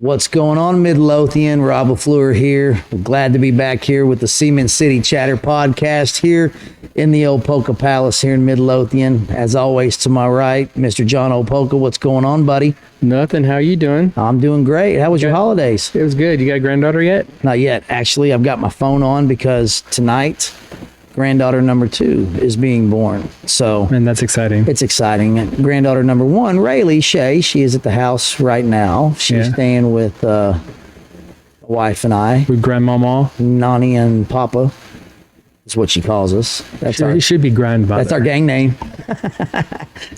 What's going on, Midlothian? Rob LaFleur here. We're glad to be back here with the Cement City Chatter podcast here in the old Polka Palace here in Midlothian. As always, to my right, Mr. John Opolka. What's going on, buddy? Nothing. How you doing? I'm doing great. How was your holidays? It was good. You got a granddaughter yet? Not yet. Actually, I've got my phone on because tonight, granddaughter number 2 is being born. So, Man, that's exciting. it's exciting. Granddaughter number 1, Rayleigh Shea, she is at the house right now. She's staying with my wife and I. With grandmama? Nani and Papa is what she calls us. It should be grandmother. That's our gang name.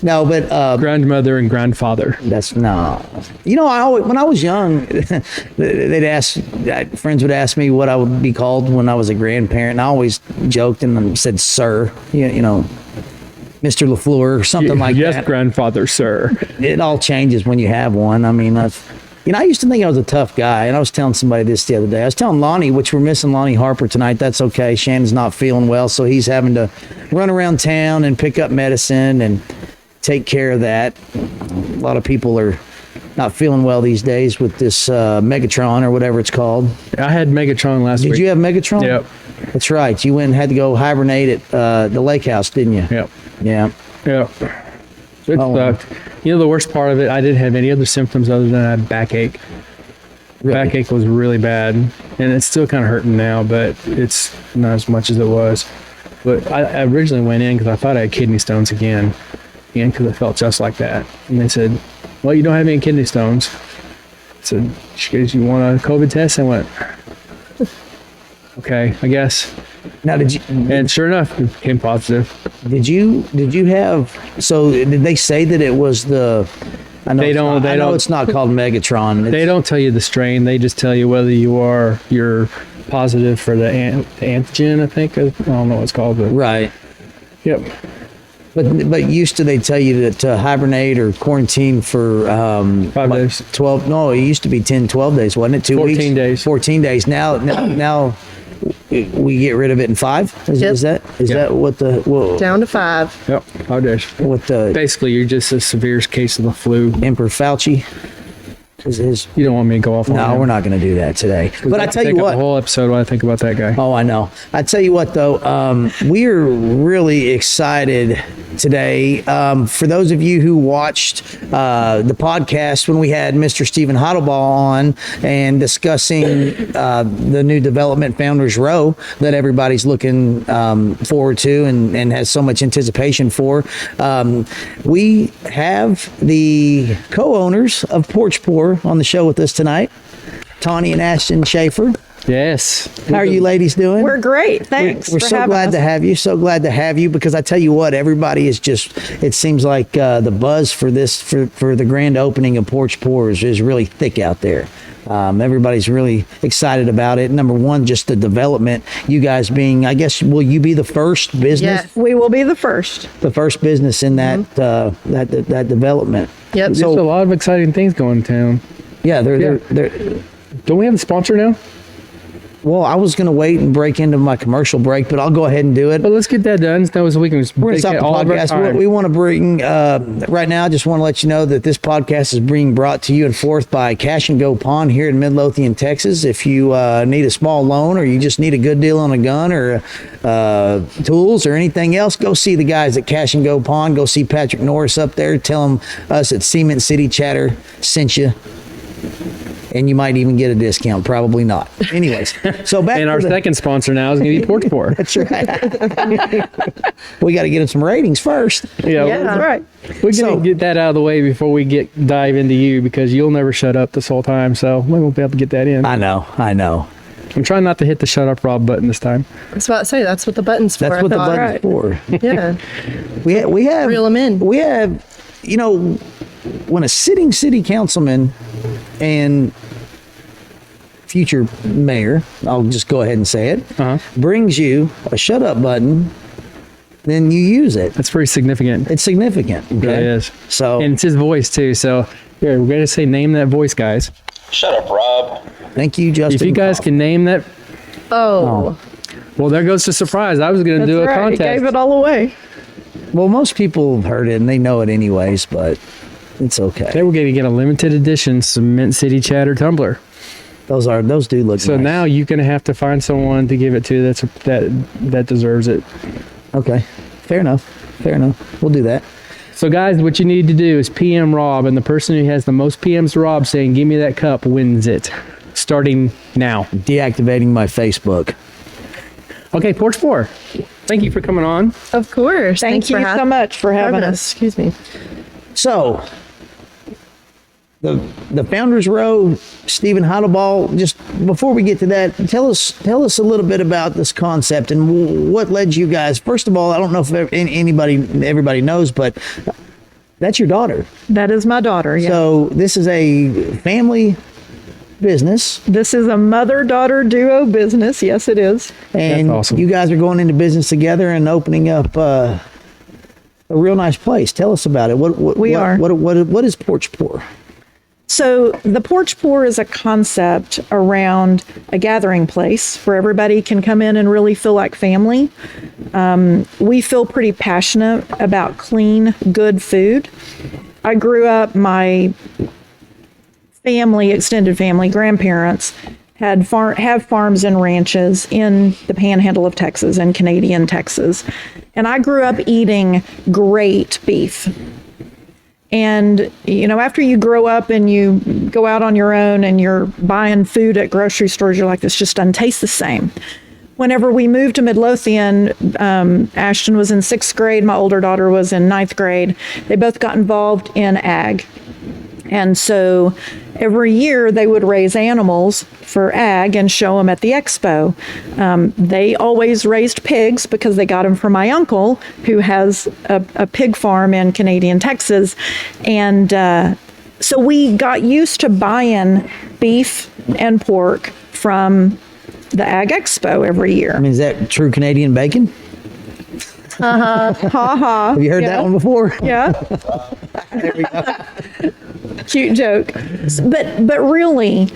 No, but grandmother and grandfather. that's no. You know, when I was young, friends would ask me what I would be called when I was a grandparent, and I always joked and said "sir," you know, Mr. LaFleur or something like that. Yes, grandfather, sir. It all changes when you have one. I mean, I used to think I was a tough guy, and I was telling somebody this the other day. I was telling Lonnie, which we're missing Lonnie Harper tonight. That's okay. Shannon's not feeling well, so he's having to run around town and pick up medicine and take care of that. A lot of people are not feeling well these days with this Megatron or whatever it's called. I had Megatron last week. Did you have Megatron? Yep. That's right. You went and had to go hibernate at the lake house, didn't you? Yep. Yeah. Yep. It sucked. You know, the worst part of it, I didn't have any other symptoms other than I had backache. Really? Backache was really bad, and it's still kind of hurting now, but it's not as much as it was. But I originally went in because I thought I had kidney stones again, and because it felt just like that. And they said, well, you don't have any kidney stones. I said, you want a COVID test? I went, okay, I guess. Now, And sure enough, it came positive. Did you have? So did they say that it was the? I know it's not called Megatron. They don't tell you the strain. They just tell you whether you're positive for the antigen. I think I don't know what it's called. But Right. Yep. But used to they tell you to hibernate or quarantine for 5 days. 12? No, it used to be 10, 12 days, wasn't it? 2 weeks. 14 days. 14 days. Now. We get rid of it in 5. Is that what the Down to 5. Yep. 5 days. what the Basically, you're just a severe case of the flu. Emperor Fauci? You don't want me to go off on No, him. we're not going to do that today. But I tell you Take up what. a whole episode what I think about that guy. Oh, I know. I tell you what, though, we're really excited today. For those of you who watched the podcast when we had Mr. Stephen Heidelbaugh on and discussing the new development Founders Row that everybody's looking forward to and has so much anticipation for, we have the co-owners of Porch Pour on the show with us tonight, Tawny and Ashton Schaefer. Yes. How are you ladies doing? We're great. Thanks. We're for so having glad us. to have you. So glad to have you because I tell you what, everybody is just, it seems like the buzz for the grand opening of Porch Pour is really thick out there. Everybody's really excited about it. Number one, just the development. You guys being, I guess, will you be the first business? Yes, we will be the first. The first business in that development. Yep. There's a lot of exciting things going in town. Yeah, they're Don't we have a sponsor now? well, I was going to wait and break into my commercial break, but I'll go ahead and do it. But let's get that done so we can We're going to stop the podcast. We want to bring, right now, I just want to let you know that this podcast is being brought to you and forth by Cash and Go Pawn here in Midlothian, Texas. If you need a small loan or you just need a good deal on a gun or tools or anything else, go see the guys at Cash and Go Pawn. Go see Patrick Norris up there. Tell them us at Cement City Chatter sent you. And you might even get a discount. Probably not. Anyways, so back And to our the, second sponsor now is going to be Porch Pour. That's right. We got to get them some ratings first. Yeah, That's right. We're So- going to get that out of the way before we dive into you because you'll never shut up this whole time. So we won't be able to get that in. I know. I'm trying not to hit the shut up Rob button this time. I was about to say, that's what the button's for. That's what the I thought. button's for. Yeah. We have Reel 'em in. We have, you know, when a sitting city councilman and future mayor, I'll just go ahead and say it, brings you a shut up button, then you use it. That's pretty significant. It's significant. It Okay? really is. So And it's his voice too. So here, we're going to say name that voice, guys. Shut up, Rob. thank you, Justin. If you guys can name that, Oh. well, there goes the surprise. I was going to do a That's right. contest. Gave it all away. Well, most people have heard it and they know it anyways, but It's okay. They were going to get a limited edition Cement City Chatter tumbler. Those do look So nice. now you're going to have to find someone to give it to that deserves it. Okay. Fair enough. We'll do that. So guys, what you need to do is PM Rob, and the person who has the most PMs to Rob saying, give me that cup, wins it. Starting now. Deactivating my Facebook. Okay, Porch Pour. Thank you for coming on. Of course. Thank you so much for having us. Excuse me. So, the Founders Row, Stephen Heidelball, just before we get to that, tell us a little bit about this concept and what led you guys. First of all, I don't know if everybody knows, but that's your daughter. That is my daughter. Yeah. So this is a family business, This is a mother-daughter duo business. Yes, it is. and That's awesome. you guys are going into business together and opening up a real nice place. Tell us about it. What is Porch Pour? So the Porch Pour is a concept around a gathering place where everybody can come in and really feel like family. We feel pretty passionate about clean, good food. I grew up, my family, extended family, grandparents have farms and ranches in the panhandle of Texas and Canadian Texas. And I grew up eating great beef. And, after you grow up and you go out on your own and you're buying food at grocery stores, you're like, this just doesn't taste the same. Whenever we moved to Midlothian, Ashton was in 6th grade. My older daughter was in 9th grade. They both got involved in ag. And so every year they would raise animals for ag and show them at the expo. They always raised pigs because they got them from my uncle, who has a pig farm in Canadian Texas. And so we got used to buying beef and pork from the ag expo every year. I mean, is that true Canadian bacon? Ha ha. Have you heard that one before? Yeah. There we go. Cute joke. But really,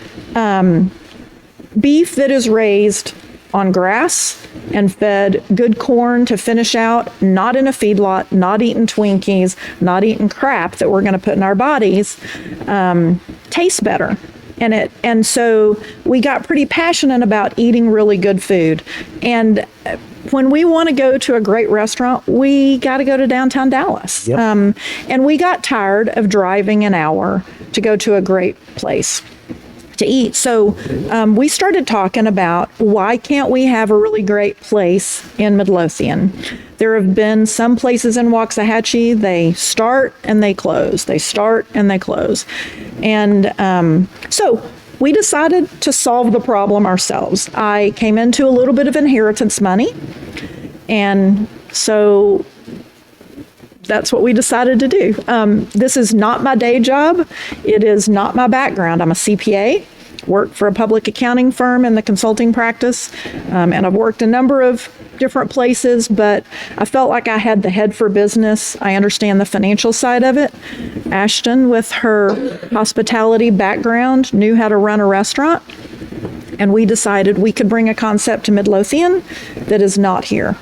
beef that is raised on grass and fed good corn to finish out, not in a feedlot, not eating Twinkies, not eating crap that we're going to put in our bodies, tastes better. And so we got pretty passionate about eating really good food. And when we want to go to a great restaurant, we got to go to downtown Dallas. Yep. And we got tired of driving an hour to go to a great place to eat. So we started talking about, why can't we have a really great place in Midlothian? There have been some places in Waxahachie, they start and they close. They start and they close. And so we decided to solve the problem ourselves. I came into a little bit of inheritance money. And so that's what we decided to do. This is not my day job. It is not my background. I'm a CPA, worked for a public accounting firm in the consulting practice, and I've worked a number of different places, but I felt like I had the head for business. I understand the financial side of it. Ashton, with her hospitality background, knew how to run a restaurant, and we decided we could bring a concept to Midlothian that is not here.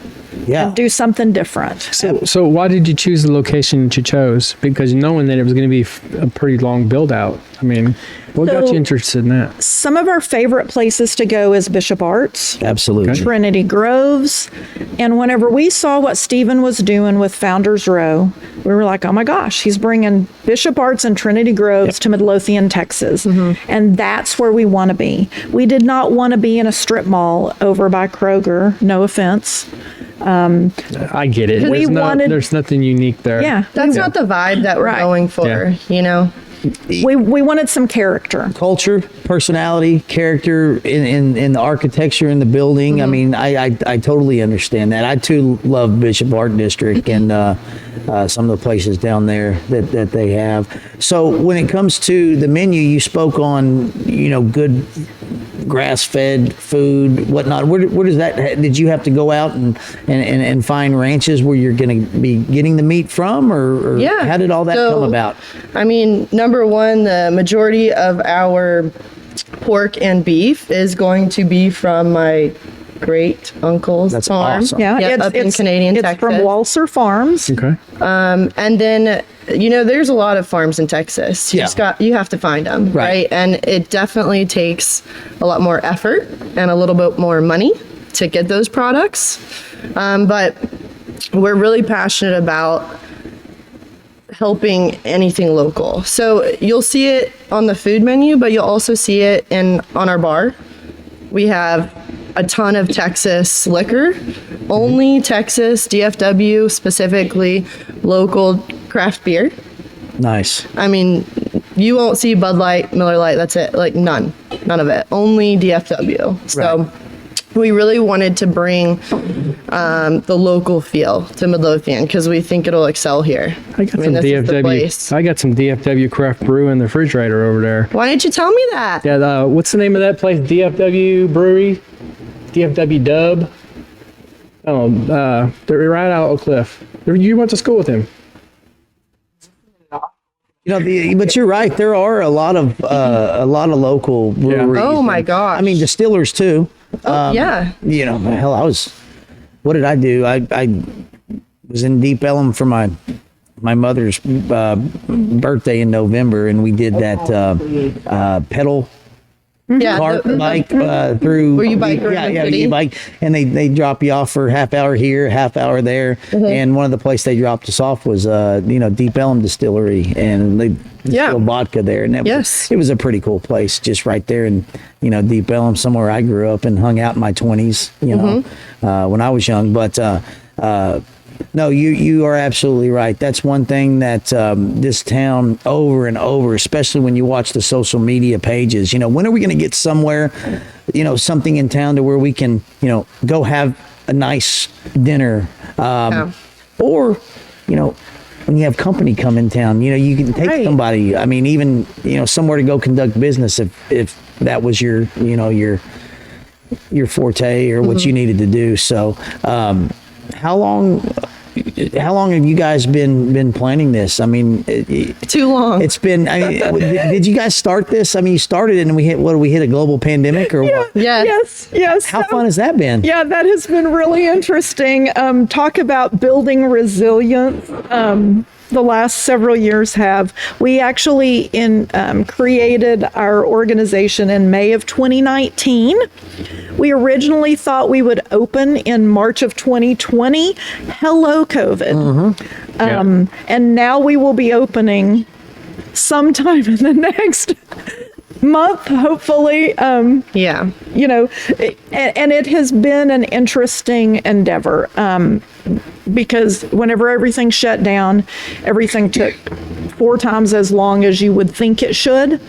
Yeah. And do something different. So why did you choose the location that you chose? Because knowing that it was going to be a pretty long build out. I mean, what got you interested in that? Some of our favorite places to go is Bishop Arts, Absolutely. Trinity Groves. And whenever we saw what Stephen was doing with Founders Row, we were like, oh my gosh, he's bringing Bishop Arts and Trinity Groves to Midlothian, Texas. And that's where we want to be. We did not want to be in a strip mall over by Kroger, no offense. I get it. There's nothing unique there. Yeah. That's not the vibe that we're Right. going for, Yeah. you know? We wanted some character. Culture, personality, character in the architecture in the building. I mean, I totally understand that. I too love Bishop Art District and some of the places down there that they have. So when it comes to the menu, you spoke on, good grass-fed food, whatnot. Where does that? Did you have to go out and find ranches where you're going to be getting the meat from, or Yeah. how did all that come about? I mean, number one, the majority of our pork and beef is going to be from my great uncle's That's farm. awesome. Yeah, Yep, up in Canadian it's Texas. from Walser Farms. Okay. And then, there's a lot of farms in Texas. You have to find them, Right. right? And it definitely takes a lot more effort and a little bit more money to get those products. But we're really passionate about helping anything local. So you'll see it on the food menu, but you'll also see it on our bar. We have a ton of Texas liquor, only Texas, DFW, specifically local craft beer. Nice. I mean, you won't see Bud Light, Miller Lite, that's it. Like none of it. Only DFW. So Right. we really wanted to bring the local feel to Midlothian because we think it'll excel here. I got some this is the place. DFW. I got some DFW craft brew in the refrigerator over there. Why didn't you tell me that? Yeah, what's the name of that place? DFW Brewery, DFW Dub. Oh, they're right out Oak Cliff. You went to school with him. But you're right. There are a lot of local breweries. Oh my gosh. I mean, distillers too. Yeah. Hell, what did I do? I was in Deep Ellum for my mother's birthday in November, and we did that pedal Yeah. cart bike through. Where you bike around the yeah, city? you bike, and they drop you off for half hour here, half hour there, Mm-hmm. and one of the places they dropped us off was Deep Ellum Distillery, and they distill vodka there, and it was a pretty cool place, just right there in Deep Ellum, somewhere I grew up and hung out in my 20s, when I was young, but. No, you are absolutely right. That's one thing that this town over and over, especially when you watch the social media pages, when are we going to get somewhere, something in town to where we can, go have a nice dinner, or, when you have company come in town, you can take somebody, I mean, even, somewhere to go conduct business if that was your forte or what you needed to do. So, how long have you guys been planning this? I mean, Too long. it's been. I mean, did you guys start this? I mean, you started it, and we hit a global pandemic, or what? Yes. How fun has that been? Yeah, that has been really interesting. Talk about building resilience. The last several years have. We actually created our organization in May of 2019. We originally thought we would open in March of 2020. Hello, COVID. And now we will be opening sometime in the next month, hopefully. Yeah. And it has been an interesting endeavor because whenever everything shut down, everything took 4 times as long as you would think it should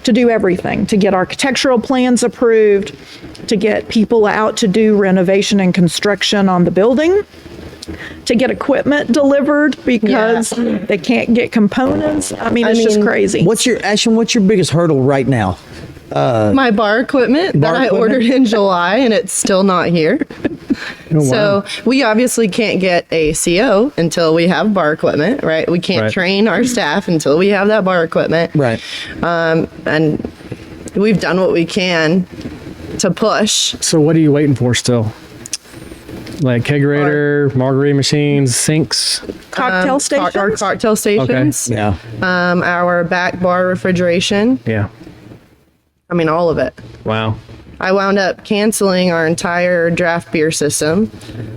to do everything, to get architectural plans approved, to get people out to do renovation and construction on the building, to get equipment delivered because they can't get components. I mean, it's just crazy. What's your biggest hurdle right now? My bar equipment that I ordered in July and it's still not here. So we obviously can't get a CO until we have bar equipment, right? We can't train our staff until we have that bar equipment. Right. And we've done what we can to push. So what are you waiting for still? Like kegerator, margarita machines, sinks. Cocktail stations? Our cocktail stations. Yeah. Our back bar refrigeration. Yeah. I mean, all of it. Wow. I wound up canceling our entire draft beer system,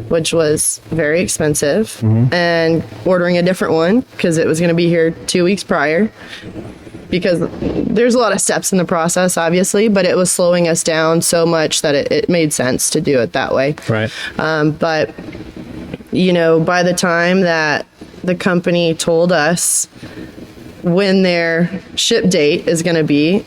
which was very expensive, and ordering a different one because it was going to be here 2 weeks prior. Because there's a lot of steps in the process, obviously, but it was slowing us down so much that it made sense to do it that way. Right. But, by the time that the company told us when their ship date is going to be,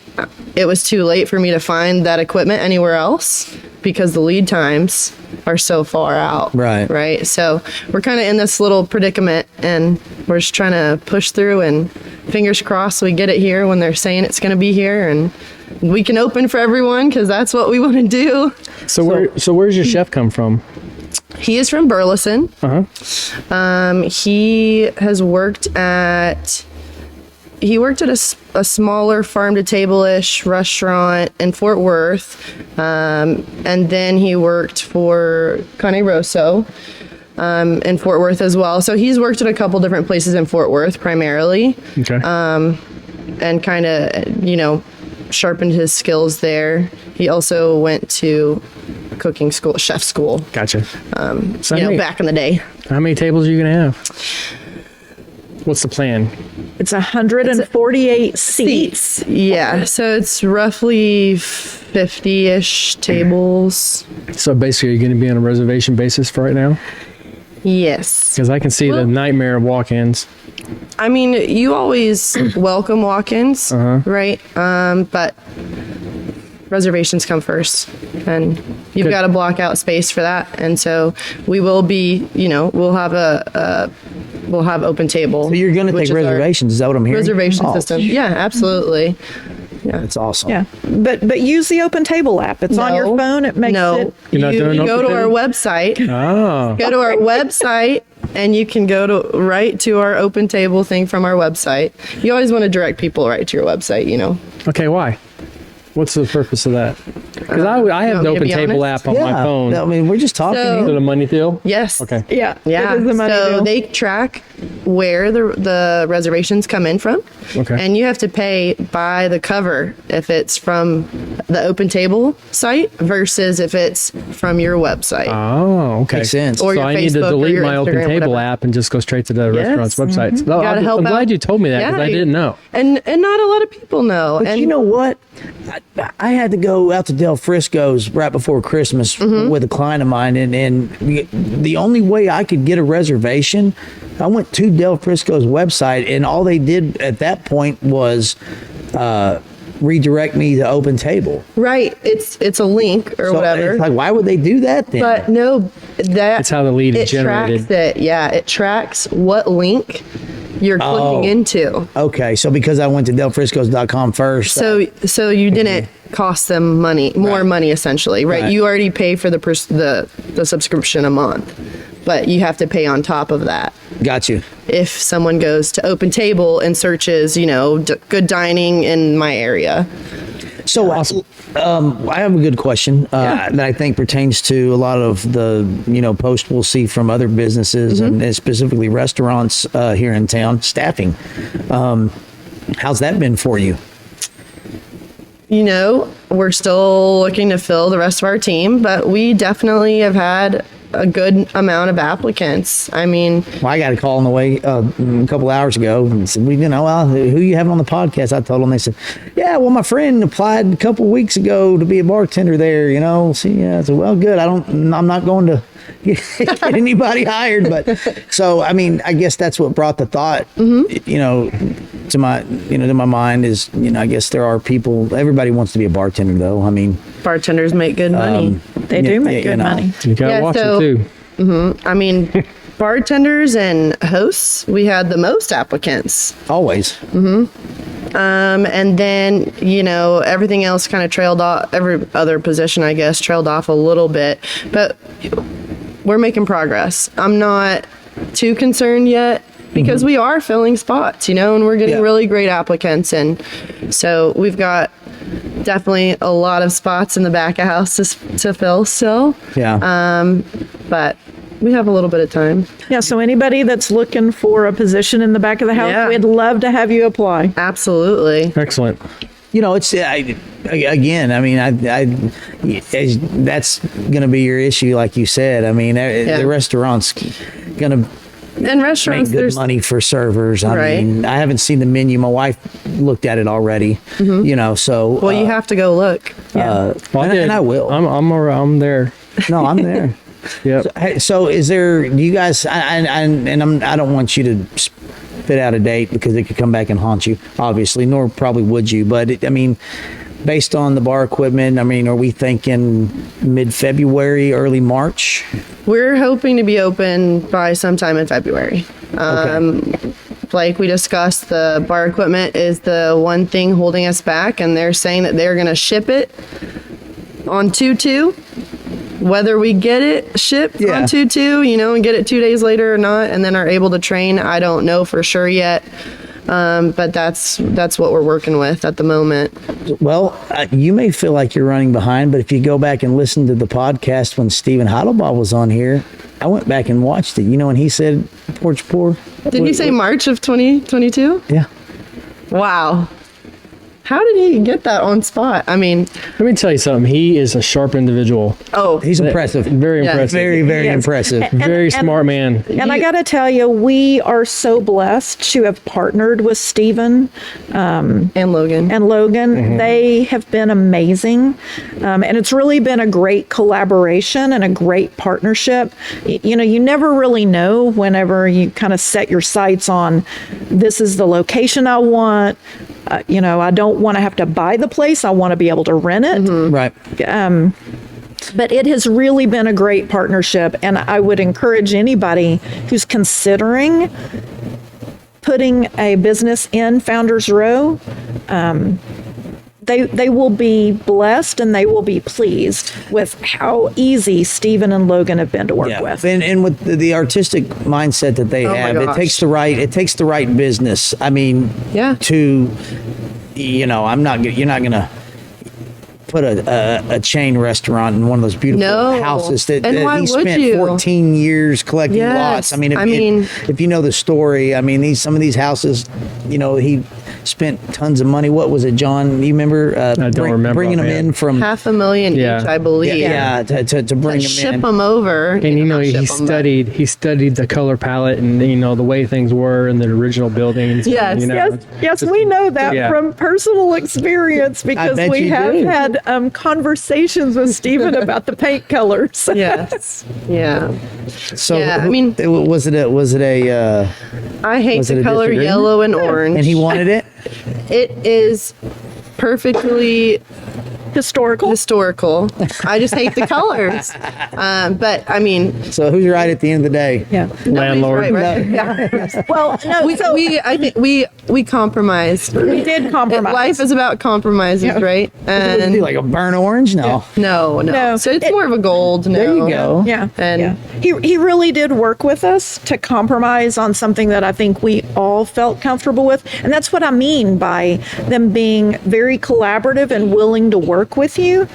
it was too late for me to find that equipment anywhere else because the lead times are so far out. Right. So we're kind of in this little predicament and we're just trying to push through and fingers crossed we get it here when they're saying it's going to be here and we can open for everyone because that's what we want to do. So where's your chef come from? He is from Burleson. Uh-huh. He has worked at he worked at a smaller farm to table-ish restaurant in Fort Worth, and then he worked for Cane Rosso in Fort Worth as well. So he's worked at a couple different places in Fort Worth primarily. Okay. And kind of, sharpened his skills there. He also went to cooking school, chef school, Gotcha. So back in the day. how many tables are you going to have? What's the plan? It's 148 seats. Yeah, so it's roughly 50-ish tables. So basically, you're going to be on a reservation basis for right now? Yes. Because I can see the nightmare of walk-ins. I mean, you always welcome walk-ins, right? But reservations come first, and you've Good. got to block out space for that. And so we will be, we'll have we'll have open table. So you're going to take reservations? Is that what I'm hearing? Reservation Oh, system. Yeah, absolutely. Yeah. That's awesome. Yeah, but use the open table app. It's on your phone. It makes it. You're not doing you go open to our table? website. Oh. Go to our website, and you can go right to our open table thing from our website. You always want to direct people right to your website, Okay, why? What's the purpose of that? Because I have the want me to open be table honest? app on my phone. I mean, we're just talking. So- Is here. it a money deal? Yes. Okay. Yeah, Yeah. it is the money So deal. they track where the reservations come in from. Okay. And you have to pay by the cover if it's from the open table site versus if it's from your website. Oh, okay. Makes sense. Or So your I need to Facebook or delete your my open Instagram, table whatever. app and just go straight to the restaurant's website. No, Gotta help I'm out. glad you told me that because I didn't know. And not a lot of people know. But and you know what? I had to go out to Del Frisco's right before Christmas with a client of mine, and the only way I could get a reservation, I went to Del Frisco's website, and all they did at that point was redirect me to Open Table. right, it's a link or So whatever. it's like, why would they do that then? But no, That's how the lead is generated. Tracks it. Yeah, it tracks what link you're clicking into. Okay, so because I went to delfriscos.com first. So you didn't cost them more money essentially, right? Right. You already pay for the subscription a month, but you have to pay on top of that. Got you. If someone goes to Open Table and searches, good dining in my area. So I have a good question that I think pertains to a lot of the post we'll see from other businesses and specifically restaurants here in town. Staffing, how's that been for you? We're still looking to fill the rest of our team, but we definitely have had a good amount of applicants. I mean, Well, I got a call on the way a couple hours ago and said, who you having on the podcast? I told them. They said, yeah, well, my friend applied a couple weeks ago to be a bartender there. See, yeah. I said, well, good. I'm not going to get anybody hired, but so I mean, I guess that's what brought the thought, to my mind is, I guess there are people. Everybody wants to be a bartender, though. I mean, bartenders make good money. They do make good money. You got to Yeah, watch so- it too. I mean, bartenders and hosts, we had the most applicants. always. And then, everything else kind of trailed off. Every other position, I guess, trailed off a little bit. But we're making progress. I'm not too concerned yet because we are filling spots, and we're getting Yeah. really great applicants. And so we've got definitely a lot of spots in the back of house to fill still. Yeah. But we have a little bit of time. Yeah, so anybody that's looking for a position in the back of the house, Yeah. we'd love to have you apply. Absolutely. Excellent. It's again. I mean, that's going to be your issue, like you said. I mean, the restaurant's going to And make restaurants, good there's money for servers. I Right. mean, I haven't seen the menu. My wife looked at it already. So well, you have to go look. Well, and I will. I'm there. No, I'm there. Yep. Hey, so is there? Do you guys? I don't want you to spit out a date because it could come back and haunt you. Obviously, nor probably would you. But based on the bar equipment, are we thinking mid-February, early March? We're hoping to be open by sometime in February. Like we discussed, the bar equipment is the one thing holding us back, and they're saying that they're going to ship it on 2/2. Whether we get it shipped Yeah. on 2/2, and get it 2 days later or not, and then are able to train, I don't know for sure yet. But that's what we're working with at the moment. Well, you may feel like you're running behind, but if you go back and listen to the podcast when Stephen Heidelbaugh was on here, I went back and watched it. You know when he said Porch Pour? Did he say March of 2022? Yeah. Wow. How did he get that on spot? I mean, Let me tell you something. He is a sharp individual. oh, He's impressive. Very Yeah. impressive. Very, very Yes. impressive. Very smart man. And I got to tell you, we are so blessed to have partnered with Stephen and Logan. and Logan. They have been amazing. And it's really been a great collaboration and a great partnership. You know, you never really know whenever you kind of set your sights on this is the location I want. You know, I don't want to have to buy the place. I want to be able to rent it. Right. But it has really been a great partnership. And I would encourage anybody who's considering putting a business in Founders Row, they will be blessed and they will be pleased with how easy Stephen and Logan have been to work with. And with the artistic mindset that they Oh my have, it gosh. takes the right business. I mean, Yeah. to, you know, you're not gonna put a chain restaurant in one of those beautiful No. houses that, And why he would spent you? 14 years collecting Yes. lots. I mean, I mean- if you know the story, I mean, some of these houses, you know, he spent tons of money. What was it, John? You remember? I don't remember bringing them offhand. in from $500,000 Yeah. each, I believe. to bring To them ship in. them over. And you know, not he ship 'em, but- studied the color palette and you know the way things were in the original buildings. Yes. you know, Yes, we know that Yeah. from personal experience because bet we you have do. had conversations with Stephen about the paint colors. Yes. Yeah. So Yeah, I mean- was it a I hate Was it the a color disagreement? yellow and orange. and he wanted it? It is perfectly Historical. historical. I just hate the colors. But I mean, So who's right at the end of the day? Yeah. landlord. right? Yeah. Well, no, so I think we compromised. we did compromise. Life is about compromises, Yeah. right? What did he And do, like a burnt orange? No. no. No. So it's more of a gold. No. There you go. Yeah. And- yeah. He really did work with us to compromise on something that I think we all felt comfortable with. And that's what I mean by them being very collaborative and willing to work with you.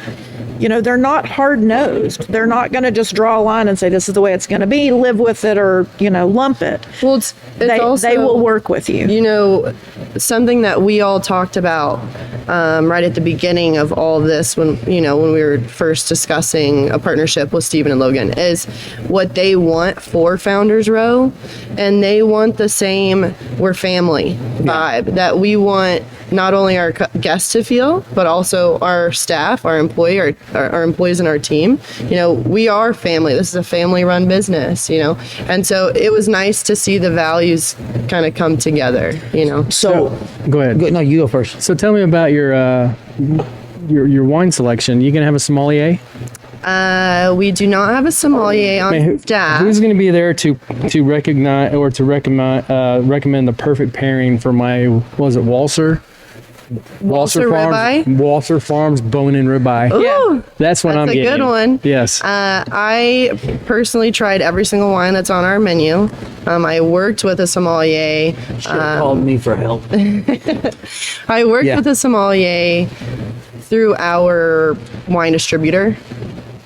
You know, they're not hard-nosed. They're not going to just draw a line and say, this is the way it's going to be, live with it or, you know, lump it. Well, it's also, They will work with you. You know, something that we all talked about right at the beginning of all of this when we were first discussing a partnership with Stephen and Logan is what they want for Founders Row. And they want the same we're family vibe that we want not only our guests to feel, but also our staff, our employees and our team. You know, we are family. This is a family-run business, you know. And so it was nice to see the values kind of come together, you know. So, Go ahead. no, you go first. So tell me about your wine selection. You gonna have a sommelier? We do not have a sommelier on staff. Who's going to be there to recognize or to recommend the perfect pairing for my Walser ribeye? Walser Farms bone and ribeye. Ooh, That's what I'm that's a getting. good one. Yes. I personally tried every single wine that's on our menu. I worked with a sommelier. Should have called me for help. I worked Yeah. with a sommelier through our wine distributor.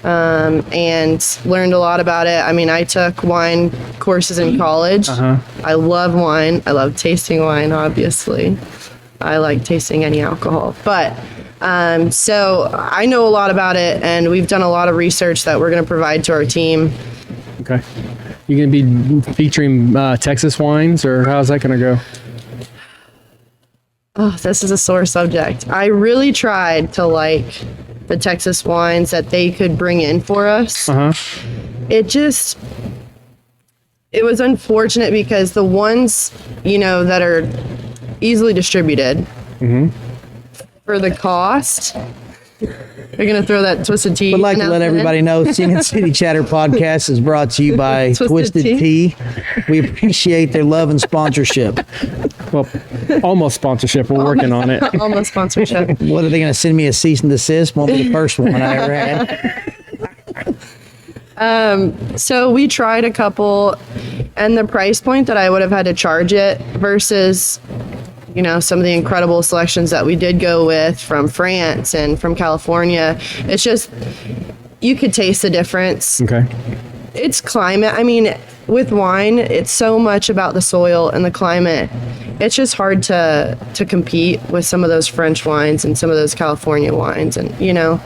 And learned a lot about it. I mean, I took wine courses in college. I love wine. I love tasting wine, obviously. I like tasting any alcohol. But so I know a lot about it, and we've done a lot of research that we're going to provide to our team. Okay. You going to be featuring Texas wines, or how's that going to go? Oh, this is a sore subject. I really tried to like the Texas wines that they could bring in for us. It was unfortunate because the ones, you know, that are easily distributed for the cost, they're going to throw that Twisted Tea. Would like to let announcement in. everybody know Singing City Chatter podcast is brought to you by Twisted Twisted Tea. We appreciate their love and sponsorship. Well, almost sponsorship. We're working on it. Almost sponsorship. What are they going to send me a cease and desist? Won't be the first one I ever had. So we tried a couple, and the price point that I would have had to charge it versus you know, some of the incredible selections that we did go with from France and from California. It's just, you could taste the difference. Okay. It's climate. I mean, with wine, it's so much about the soil and the climate. It's just hard to compete with some of those French wines and some of those California wines, and you know,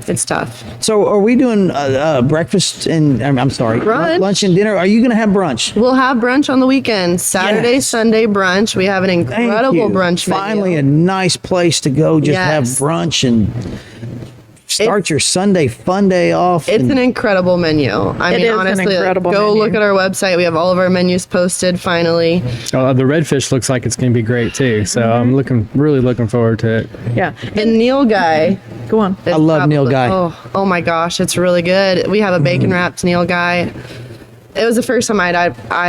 it's tough. So, are we doing breakfast and I'm sorry, Brunch. lunch and dinner? Are you going to have brunch? We'll have brunch on the weekend. Saturday, Yes. Sunday brunch. We have an Thank incredible you. brunch menu. Finally, a nice place to go. Just have Yes. brunch and start your Sunday fun day off. It's and- an incredible menu. I It mean, is an honestly, incredible go menu. look at our website. We have all of our menus posted finally. The redfish looks like it's going to be great too. So I'm really looking forward to it. Yeah. And Neil Guy. Go on. is I love Neil Guy. Oh my gosh, it's really good. We have a bacon wrapped Neil Guy. It was the first time I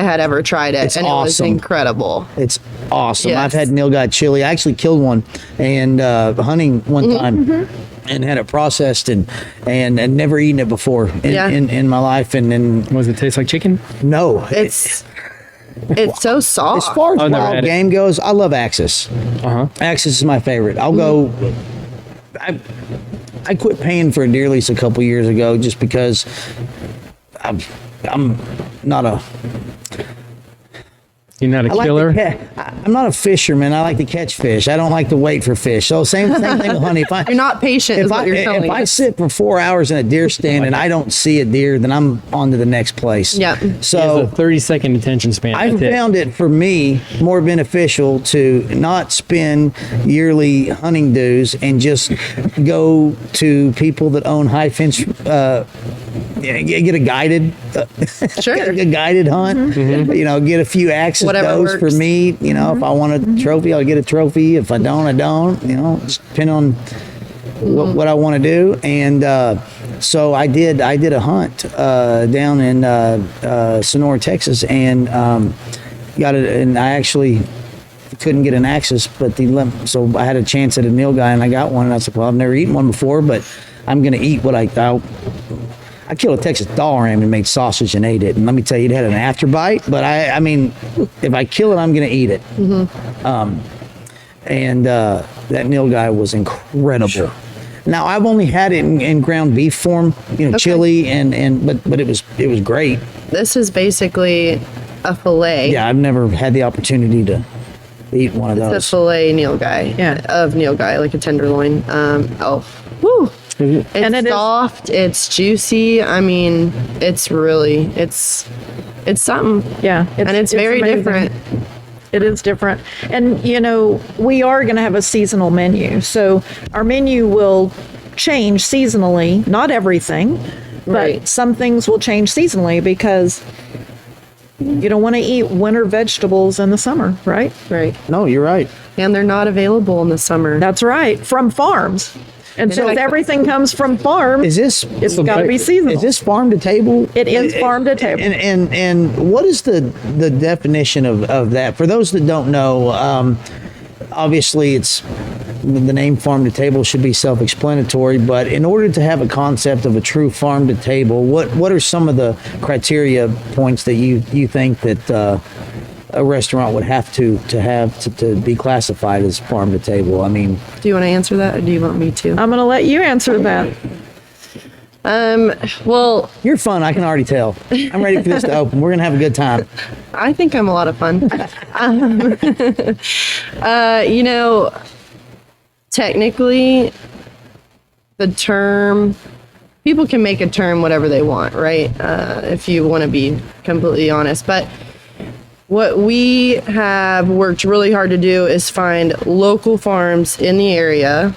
had ever tried it, It's and it was awesome. incredible. It's awesome. Yes. I've had Nilgai chili. I actually killed one and hunting one time and had it processed and never eaten it before in my life. And then Does it taste like chicken? no, It's so soft. as far as I've never wild had it. game goes, I love Axis. Axis is my favorite. I'll go. I quit paying for a deer lease a couple years ago just because I'm not a. You're not a I like killer? I'm not a fisherman. I like to catch fish. I don't like to wait for fish. So same thing with honey. If You're not patient, is what you're telling if me. I sit for 4 hours in a deer stand and I don't see a deer, then I'm on to the next place. Yeah. So It's a 30-second attention span. I That's it. found it for me more beneficial to not spend yearly hunting dues and just go to people that own high fence. Get a guided, Sure. a guided hunt. You know, get a few axes Whatever goes for works. me. You know, if I want a trophy, I'll get a trophy. If I don't, I don't. You know, just depend on what I want to do. And so I did a hunt down in Sonora, Texas, and got it. And I actually couldn't get an axis, but so I had a chance at a Neil Guy, and I got one. And I said, well, I've never eaten one before, but I'm going to eat what I killed a Texas dog ram and made sausage and ate it. And let me tell you, it had an afterbite. But I mean, if I kill it, I'm going to eat it. That Neil Guy was incredible. Now I've only had it in ground beef form, you know, chili but it was great. This is basically a fillet. Yeah, I've never had the opportunity to eat one of It's a those. fillet Neil Guy. Yeah. Of Neil Guy, like a tenderloin. Woo. It's And it is- soft. It's juicy. I mean, it's something. Yeah. And it's very amazing. different. It is different. And, you know, we are going to have a seasonal menu. So our menu will change seasonally, not everything, but Right. some things will change seasonally because you don't want to eat winter vegetables in the summer, right? Right. No, you're right. And they're not available in the summer. That's right. From farms. And so if Exactly. everything comes from farms, Is this it's got to be seasonal. Is this farm to table? It is farm to table. And what is the definition of that? For those that don't know, obviously it's the name farm to table should be self-explanatory, but in order to have a concept of a true farm to table, what are some of the criteria points that you think that a restaurant would have to have to be classified as farm to table? I mean, Do you want to answer that, or do you want me to? I'm going to let you answer that. Well, you're fun. I can already tell. I'm ready for this to open. We're gonna have a good time. I think I'm a lot of fun. You know, technically, the term, people can make a term whatever they want, right? If you want to be completely honest. But what we have worked really hard to do is find local farms in the area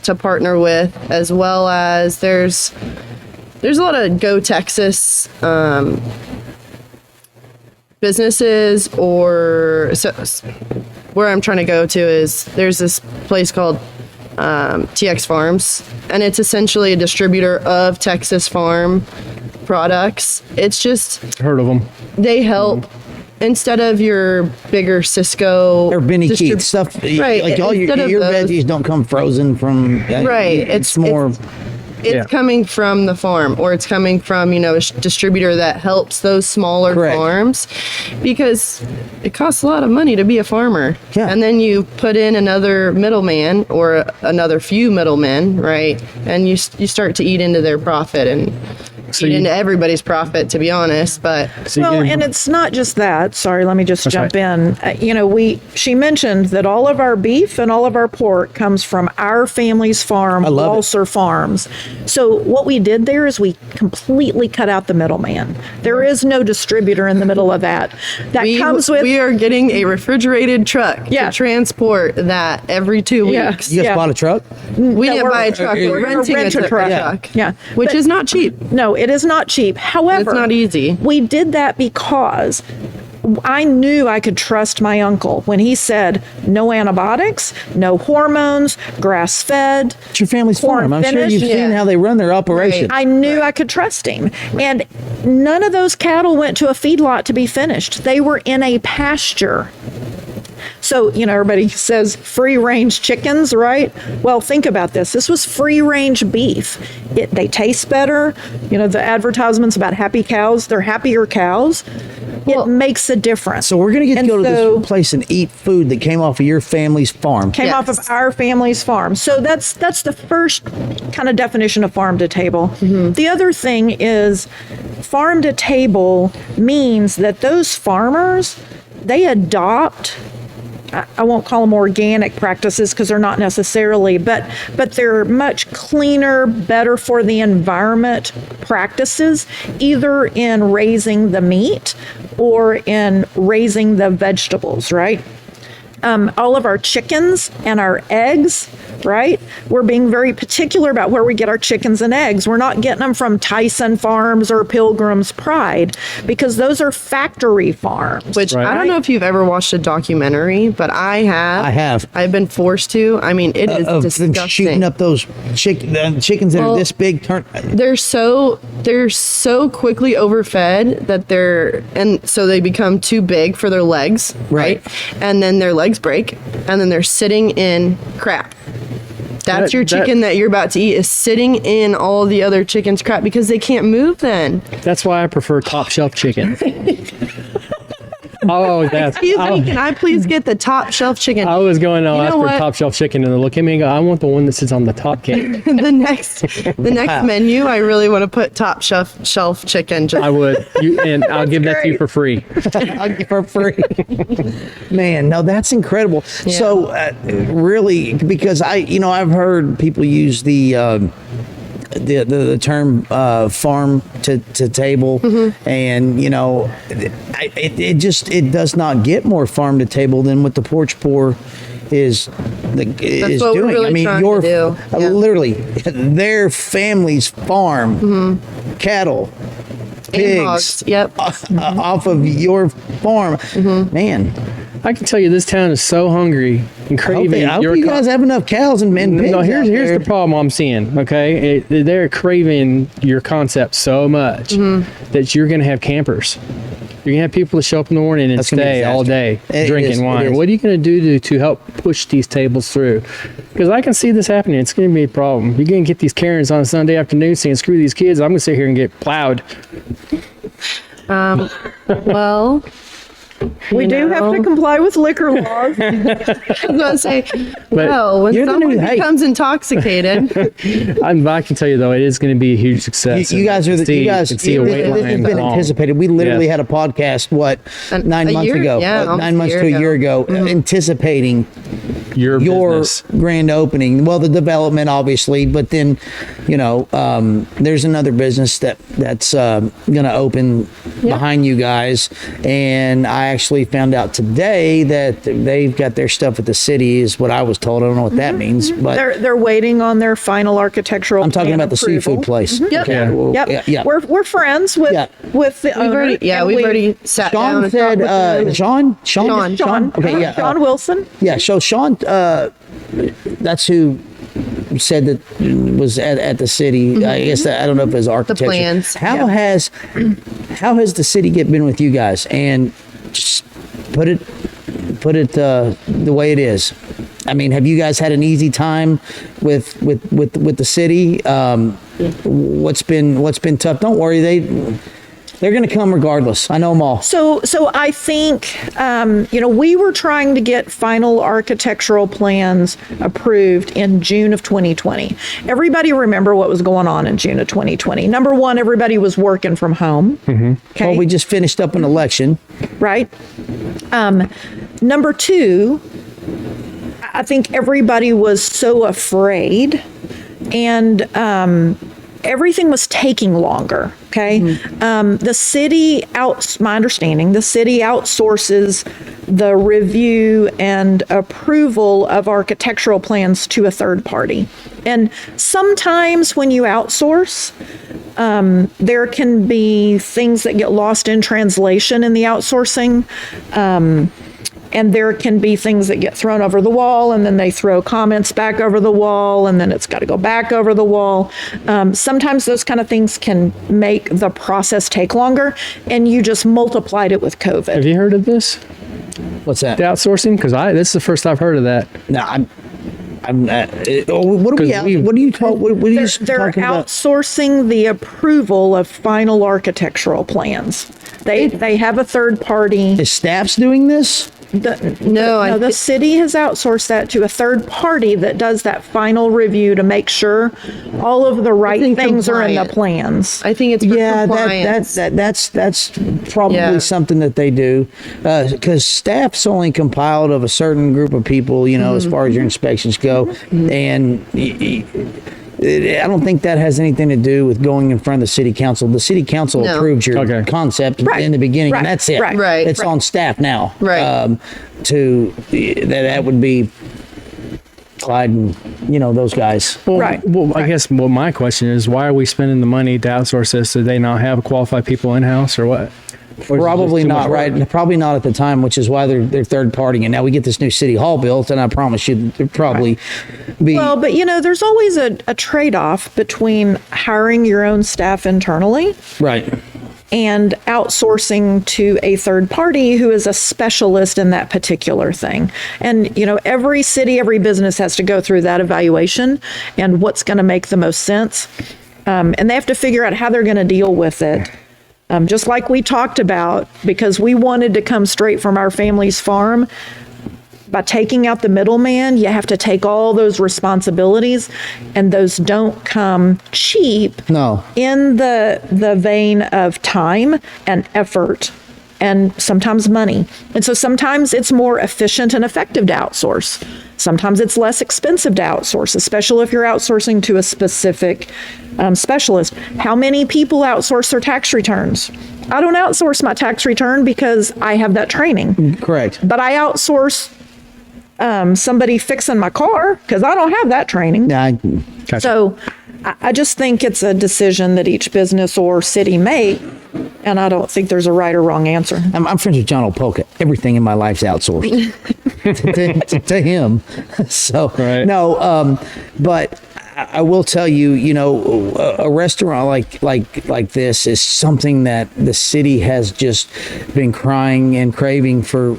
to partner with, as well as there's a lot of Go Texas businesses, or so where I'm trying to go to is there's this place called TX Farms, and it's essentially a distributor of Texas farm products. It's just Heard of them. they help instead of your bigger Cisco Or Benny distrib- Keith stuff. Right, Like all instead of your those- veggies don't come frozen from. Right, It's more. it's coming from the farm, or it's coming from, a distributor that helps those smaller Correct. farms, because it costs a lot of money to be a farmer. Yeah. And then you put in another middleman or another few middlemen, right? And you start to eat into their profit and eat into everybody's profit, to be honest. But Well, and it's not just that. Sorry, let me just jump in. She mentioned that all of our beef and all of our pork comes from our family's farm, love it. Walser Farms. So what we did there is we completely cut out the middleman. There is no distributor in the middle of that. That comes with. we are getting a refrigerated truck to transport that every 2 Yeah. weeks. You guys bought a truck? We didn't buy a truck. We're renting rent a a truck. truck. Yeah. Which But- is not cheap. No, it is not cheap. However, It's not easy. We did that because I knew I could trust my uncle when he said no antibiotics, no hormones, grass fed. It's your family's Corn farm. I'm sure finished, you've seen how they run their operation. I knew I could trust him. And none of those cattle went to a feedlot to be finished. They were in a pasture. So, everybody says free range chickens, right? Well, think about this. This was free range beef. They taste better. The advertisements about happy cows, they're happier cows. It makes a difference. So we're going to And go to so- this place and eat food that came off of your family's farm. Came off of our family's farm. So that's the first kind of definition of farm to table. The other thing is farm to table means that those farmers, they adopt, I won't call them organic practices because they're not necessarily, but they're much cleaner, better for the environment practices, either in raising the meat or in raising the vegetables, right? All of our chickens and our eggs, right? We're being very particular about where we get our chickens and eggs. We're not getting them from Tyson Farms or Pilgrim's Pride because those are factory farms. Which I don't know if you've ever watched a documentary, but I have. I have. I've been forced to. I mean, it is Of them disgusting. shooting up those chickens that are this big. They're so quickly overfed and so they become too big for their legs, right? And then their legs break, and then they're sitting in crap. That's your chicken that you're about to eat is sitting in all the other chickens' crap because they can't move then. That's why I prefer top shelf chicken. Excuse me, can I please get the top shelf chicken? I was going to ask for what? top shelf chicken, and they look at me and go, I want the one that sits on the top cake. the next menu, I really want to put top shelf chicken. I would. And I'll give that to you for free. For free. Man, no, that's incredible. Yeah. So, really, because I've heard people use the term farm to table, and it does not get more farm to table than what the Porch Pour is what doing. we're really trying to do. Yeah. Literally their family's farm, cattle, pigs, hogs. Yep. off of your farm. Man, I can tell you this town is so hungry and craving. I hope you guys have enough cows and pigs. No, out here's there. the problem I'm seeing. Okay, they're craving your concept so much that you're going to have campers. You're gonna have people that show up in the morning and That's gonna be a stay all disaster. day It drinking is, it wine. is. What are you gonna do to help push these tables through? Because I can see this happening. It's gonna be a problem. You're gonna get these Karens on a Sunday afternoon saying, "Screw these kids." I'm gonna sit here and get plowed. Well, We do have to comply with liquor laws. I was going to say, when you're the someone new- hey. becomes intoxicated, I can tell you though, it is going to be a huge success. You guys are the see, you guys. can see a wait This has line been long. anticipated. We literally Yes. had a podcast 9 a months year? ago, Yeah, almost 9 a months year to a ago. year ago, anticipating your your business. grand opening. Well, the development, obviously, but then, there's another business that's going to open behind you guys, and I actually found out today that they've got their stuff at the city. Is what I was told. I don't know what that means, but They're waiting on their final architectural. I'm talking plan about the approval. seafood place. Yep. Okay, Yeah. well, Yep. yeah. We're friends with Yeah. with the we've owner. already, and we've already sat down Sean and said, talked with Sean. Sean. Okay, yeah. Sean Wilson. Yeah, so Sean, that's who said that was at the city. I guess I don't know if it was architecture. plans, How has the city been with you guys? And just put it the way it is. I mean, have you guys had an easy time with the city? what's been tough. Don't worry, they're going to come regardless. I know them all. So I think, we were trying to get final architectural plans approved in June of 2020. Everybody remember what was going on in June of 2020. Number one, everybody was working from home. Okay. Well, we just finished up an election. Right. Number two, I think everybody was so afraid, and everything was taking longer. Okay. The city my understanding, the city outsources the review and approval of architectural plans to a third party. And sometimes when you outsource, there can be things that get lost in translation in the outsourcing. And there can be things that get thrown over the wall, and then they throw comments back over the wall, and then it's got to go back over the wall. Sometimes those kind of things can make the process take longer, and you just multiplied it with COVID. Have you heard of this? What's that? The outsourcing? Because this is the first I've heard of that. No, what are you talking They're about? outsourcing the approval of final architectural plans. They have a third party. Is staff's doing this? The city has outsourced that to a third party that does that final review to make sure all of the right things are in the plans. I think it's for compliance. That's probably something that they do, because staff's only compiled of a certain group of people, as far as your inspections go, and I don't think that has anything to do with going in front of the city council. The city council approved your concept in the beginning, and that's it. Right. It's on staff now. Right. That would be Clyde and those guys. Well, I guess my question is, why are we spending the money to outsource this? Do they not have qualified people in house, or what? Probably not, right? Probably not at the time, which is why they're third party. And now we get this new city hall built, and I promise you, there'll probably be. Well, but there's always a trade-off between hiring your own staff internally, right, and outsourcing to a third party who is a specialist in that particular thing. And every city, every business has to go through that evaluation and what's going to make the most sense, and they have to figure out how they're going to deal with it. Just like we talked about, because we wanted to come straight from our family's farm. By taking out the middleman, you have to take all those responsibilities, and those don't come cheap. No. In the vein of time and effort, and sometimes money. And so sometimes it's more efficient and effective to outsource. Sometimes it's less expensive to outsource, especially if you're outsourcing to a specific specialist. How many people outsource their tax returns? I don't outsource my tax return because I have that training. Correct. But I outsource somebody fixing my car because I don't have that training. Yeah. So I just think it's a decision that each business or city make, and I don't think there's a right or wrong answer. I'm friends with John Opolka. Everything in my life's outsourced to him. So no, but I will tell you, a restaurant like this is something that the city has just been crying and craving for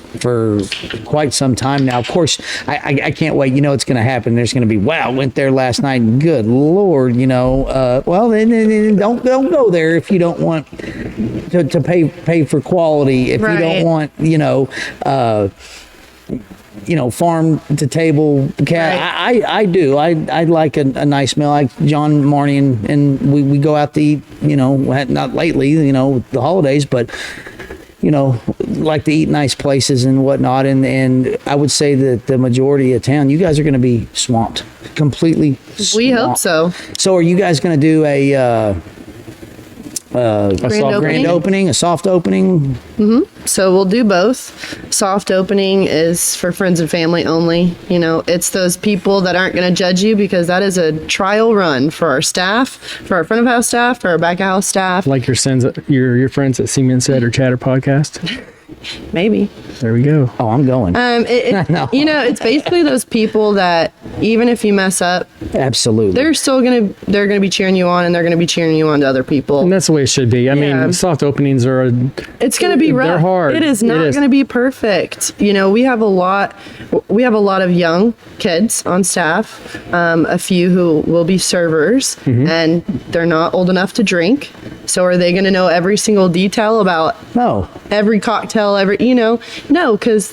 quite some time now. Of course, I can't wait. It's going to happen. There's going to be, wow, went there last night. Good Lord, well, then don't go there if you don't want to pay for quality. If you don't want, farm to table cat. Right. I do. I like a nice meal. Like John, Marnie, and we go out to eat, not lately, with the holidays, but, like to eat nice places and whatnot. And I would say that the majority of town, you guys are going to be swamped, completely swamped. We hope so. So are you guys going to do a grand opening, a soft opening? So we'll do both. Soft opening is for friends and family only. It's those people that aren't going to judge you, because that is a trial run for our staff, for our front of house staff, for our back of house staff. Like your friends at See Me and Said or Chatter podcast? Maybe. There we go. Oh, I'm going. No. You know, it's basically those people that even if you mess up, Absolutely. they're gonna be cheering you on, and they're gonna be cheering you on to other people. And that's the way it should be. I mean, soft openings are. It's gonna be rough. They're hard. It is not gonna be perfect. You know, we have a lot of young kids on staff. A few who will be servers, and they're not old enough to drink. So are they gonna know every single detail about No. every cocktail? No, because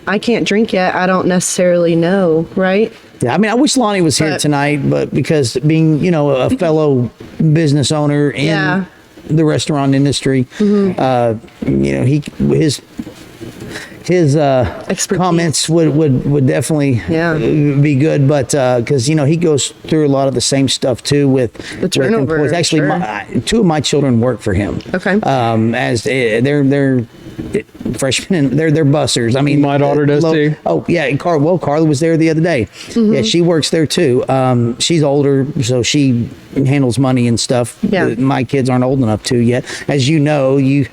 I can't drink yet. I don't necessarily know, right? Yeah, I mean, I wish Lonnie was here But- tonight, but because being, a fellow business owner in Yeah. the restaurant industry, his Expertise. comments would definitely Yeah. be good, but because he goes through a lot of the same stuff too with turnover, employees. Actually, sure. two of my children work for him. Okay. As they're freshmen, and they're bussers. I mean, My daughter does too. Oh yeah, and Carla was there the other day. Yeah, she works there too. She's older, so she handles money and stuff. Yeah. My kids aren't old enough to yet. As you know, you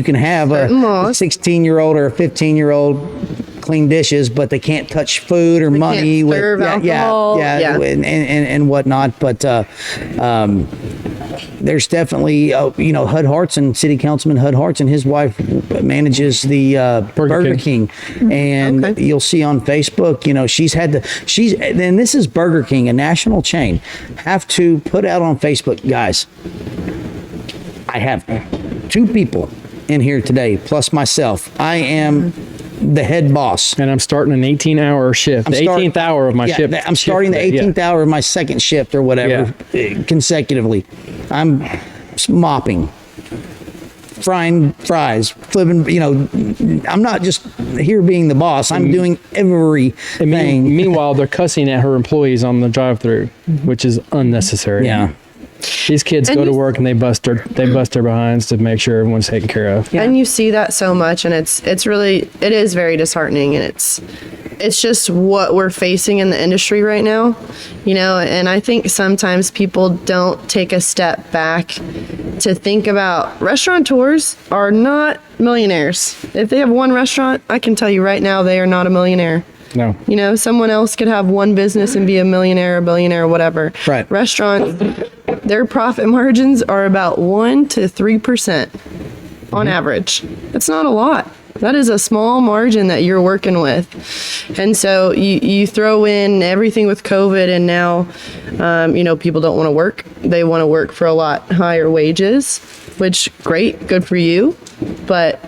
can have Certain a laws. 16-year-old or a 15-year-old clean dishes, but they can't touch food or money. can't serve alcohol. Yeah, Yeah. and whatnot. But there's definitely, Hud Hartson, City Councilman Hud Hartson, his wife manages the Burger King. And Okay. you'll see on Facebook, and this is Burger King, a national chain, have to put out on Facebook, guys, I have 2 people in here today, plus myself. I am the head boss. And I'm starting an 18-hour shift. The 18th hour of my shift. I'm starting the 18th Yeah. hour of my second shift or whatever consecutively. I'm mopping, frying fries, flipping, I'm not just here being the boss. I'm doing everything. Meanwhile, they're cussing at her employees on the drive-through, which is unnecessary. Yeah. These kids And go to you- work and they bust their behinds to make sure everyone's taken care of. And you see that so much, and it is very disheartening, and it's just what we're facing in the industry right now, and I think sometimes people don't take a step back to think about restaurateurs are not millionaires. If they have one restaurant, I can tell you right now, they are not a millionaire. No. Someone else could have one business and be a millionaire, a billionaire, whatever. Right. Restaurants, their profit margins are about 1 to 3% on average. That's not a lot. That is a small margin that you're working with. And so you throw in everything with COVID, and now, people don't want to work. They want to work for a lot higher wages, which great, good for you. But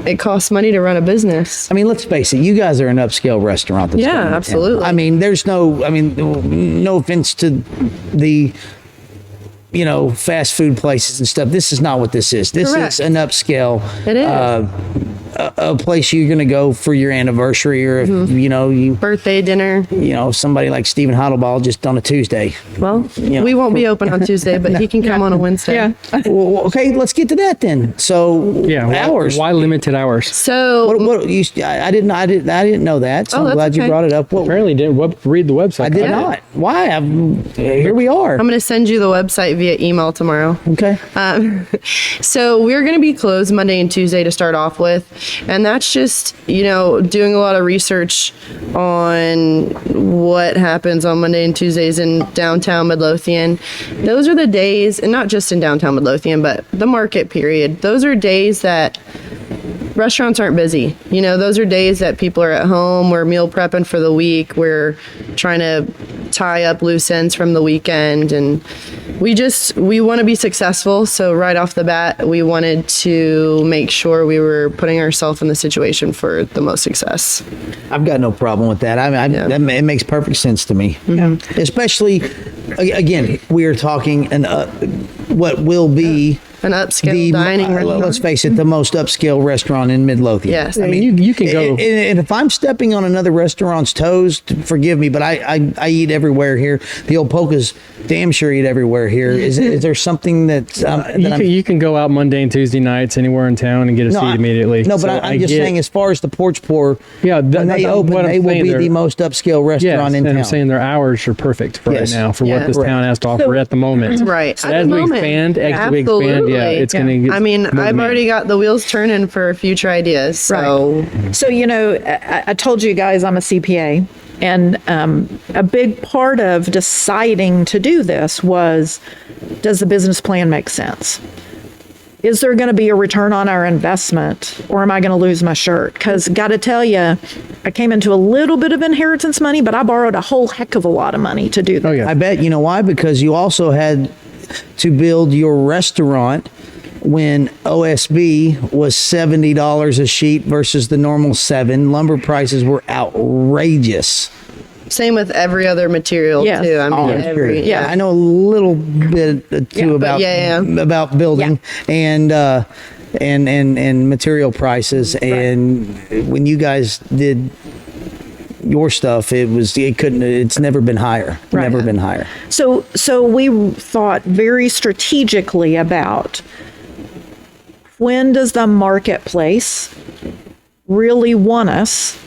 it costs money to run a business. I mean, let's face it. You guys are an upscale restaurant. That's Yeah, going to town. absolutely. I mean, no offense to the, fast food places and stuff. This is not what this is. This Correct. is an upscale. It is. A place you're going to go for your anniversary, or if you Birthday dinner. somebody like Stephen Heidelball just on a Tuesday. Well, we won't be open on Tuesday, but he can come on a Wednesday. Yeah. Well, okay, let's get to that then. So hours. Why limited hours? So What I didn't know that. So Oh, I'm that's glad you okay. brought it up. What, Apparently didn't read the website. I did not. Why? Here we are. I'm going to send you the website via email tomorrow. Okay. So we're going to be closed Monday and Tuesday to start off with. And that's just, doing a lot of research on what happens on Monday and Tuesdays in downtown Midlothian. Those are the days, and not just in downtown Midlothian, but the market period. Those are days that restaurants aren't busy. Those are days that people are at home. We're meal prepping for the week. We're trying to tie up loose ends from the weekend, and we want to be successful. So right off the bat, we wanted to make sure we were putting ourselves in the situation for the most success. I've got no problem with that. It makes perfect sense to me. Especially, again, we are talking what will be An upscale dining let's restaurant. face it, the most upscale restaurant in Midlothian. Yes. I mean, you can go. And if I'm stepping on another restaurant's toes, forgive me, but I eat everywhere here. The old Polka's damn sure eat everywhere here. Is there something that You can go out Monday and Tuesday nights anywhere in town and get a seat immediately. No, but I'm just saying, as far as the Porch Pour, when they open, they will be the most upscale restaurant in and town. I'm saying their hours are perfect for right now for what this Yes. town has to offer at the moment. Right. So At as the we moment. expand, Absolutely. yeah, it's going to get I mean, more I've demand. already got the wheels turning for future ideas. So So, I told you guys I'm a CPA, and a big part of deciding to do this was, does the business plan make sense? Is there going to be a return on our investment, or am I going to lose my shirt? Because got to tell you, I came into a little bit of inheritance money, but I borrowed a whole heck of a lot of money to do that. Oh, yeah. I bet. You know why? Because you also had to build your restaurant when OSB was $70 a sheet versus the normal $7. Lumber prices were outrageous. same with every other material Yes. too. I mean, every Yeah, I know a little bit too about about building and material prices. And when you guys did your stuff, it's never been higher. Right. Never been higher. So we thought very strategically about, when does the marketplace really want us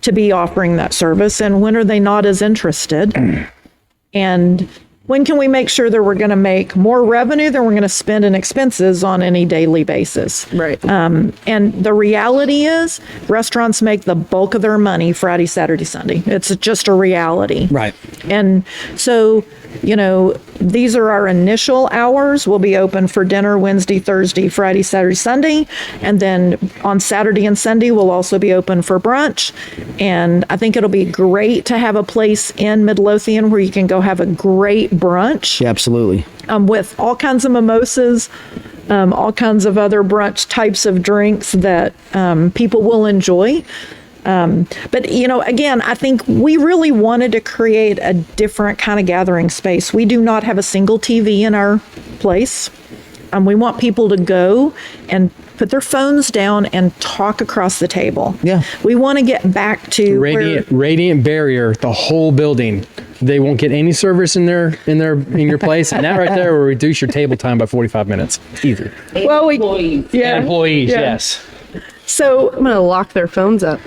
to be offering that service, and when are they not as interested? And when can we make sure that we're going to make more revenue than we're going to spend in expenses on any daily basis? Right. And the reality is, restaurants make the bulk of their money Friday, Saturday, Sunday. It's just a reality. Right. And so, these are our initial hours. We'll be open for dinner Wednesday, Thursday, Friday, Saturday, Sunday. And then on Saturday and Sunday, we'll also be open for brunch. And I think it'll be great to have a place in Midlothian where you can go have a great brunch. Yeah, absolutely. With all kinds of mimosas, all kinds of other brunch types of drinks that people will enjoy. But, again, I think we really wanted to create a different kind of gathering space. We do not have a single TV in our place. We want people to go and put their phones down and talk across the table. Yeah. We want to get back to Radiant barrier, the whole building. They won't get any service in your place, and that right there will reduce your table time by 45 minutes. Easy. Well, Employees, yes. So I'm gonna lock their phones up.